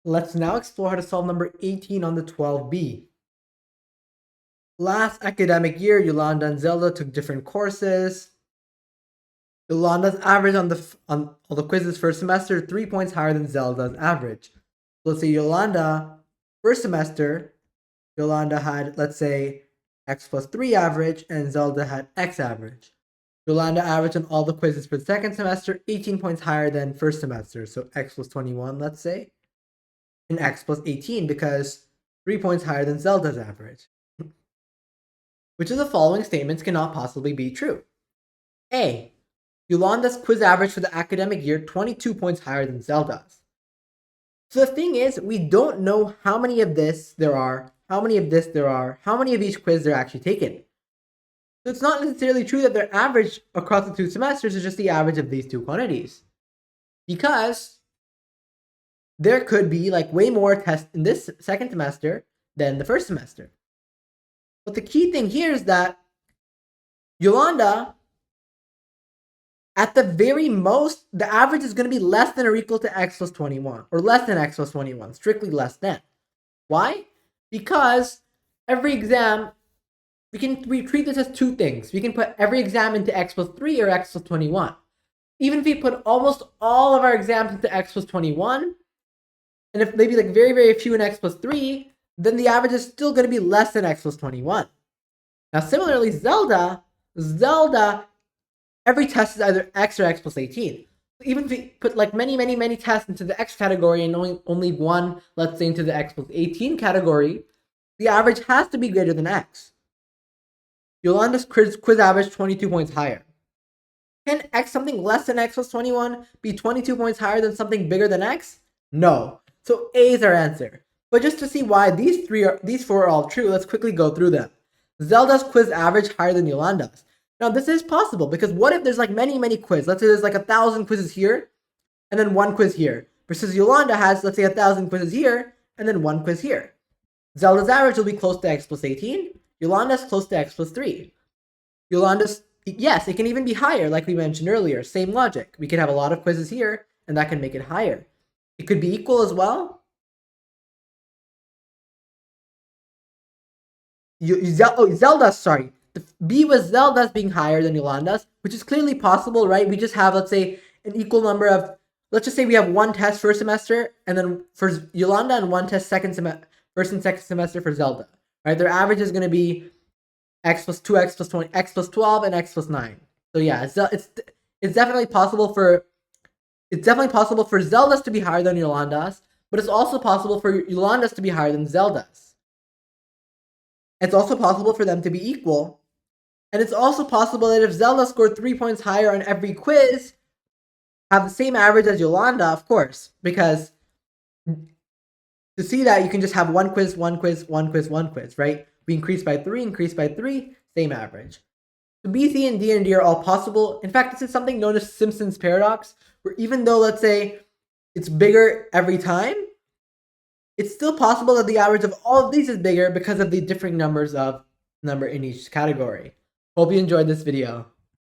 Let's now explore how to solve number 18 on the 12B. Last academic year, Yolanda and Zelda took different courses. Yolanda's average on all the quizzes first semester 3 points higher than Zelda's average. Let's say Yolanda, first semester, Yolanda had, let's say, x plus 3 average, and Zelda had x average. Yolanda averaged on all the quizzes for the second semester 18 points higher than first semester, so x plus 21, let's say, and x plus 18 because 3 points higher than Zelda's average. Which of the following statements cannot possibly be true? A. Yolanda's quiz average for the academic year 22 points higher than Zelda's. So the thing is, we don't know how many of this there are, how many of this there are, how many of each quiz they're actually taken. So it's not necessarily true that their average across the 2 semesters is just the average of these 2 quantities. Because there could be like way more tests in this second semester than the first semester. But the key thing here is that Yolanda, at the very most, the average is going to be less than or equal to x plus 21, or less than x plus 21, strictly less than. Why? Because every exam, we treat this as 2 things. We can put every exam into x plus 3 or x plus 21. Even if we put almost all of our exams into x plus 21, and if maybe like very, very few in x plus 3, then the average is still going to be less than x plus 21. Now, similarly, Zelda, every test is either x or x plus 18. Even if we put like many tests into the x category and only one, let's say, into the x plus 18 category, the average has to be greater than x. Yolanda's quiz average 22 points higher. Can x something less than x plus 21 be 22 points higher than something bigger than x? No. So A is our answer. But just to see why these 4 are all true, let's quickly go through them. Zelda's quiz average higher than Yolanda's. Now this is possible because what if there's like many quizzes? Let's say there's like 1,000 quizzes here and then 1 quiz here. Versus Yolanda has, let's say, 1,000 quizzes here and then 1 quiz here. Zelda's average will be close to x plus 18. Yolanda's close to x plus 3. Yolanda's, yes, it can even be higher like we mentioned earlier. Same logic. We could have a lot of quizzes here and that can make it higher. It could be equal as well. Zelda's, sorry. The B was Zelda's being higher than Yolanda's, which is clearly possible, right? We just have, let's say, an equal number of, let's just say we have 1 test first semester, and then for Yolanda and 1 test first and second semester for Zelda, right? Their average is going to be x plus 2, x plus 20, x plus 12, and x plus 9. So yeah, it's definitely possible for Zelda's to be higher than Yolanda's, but it's also possible for Yolanda's to be higher than Zelda's. It's also possible for them to be equal. And it's also possible that if Zelda scored 3 points higher on every quiz, have the same average as Yolanda, of course. Because to see that, you can just have 1 quiz, 1 quiz, 1 quiz, 1 quiz, right? We increase by 3, same average. So B, C, and D and D are all possible. In fact, this is something known as Simpson's paradox, where even though, let's say, it's bigger every time, it's still possible that the average of all of these is bigger because of the different numbers of number in each category. Hope you enjoyed this video.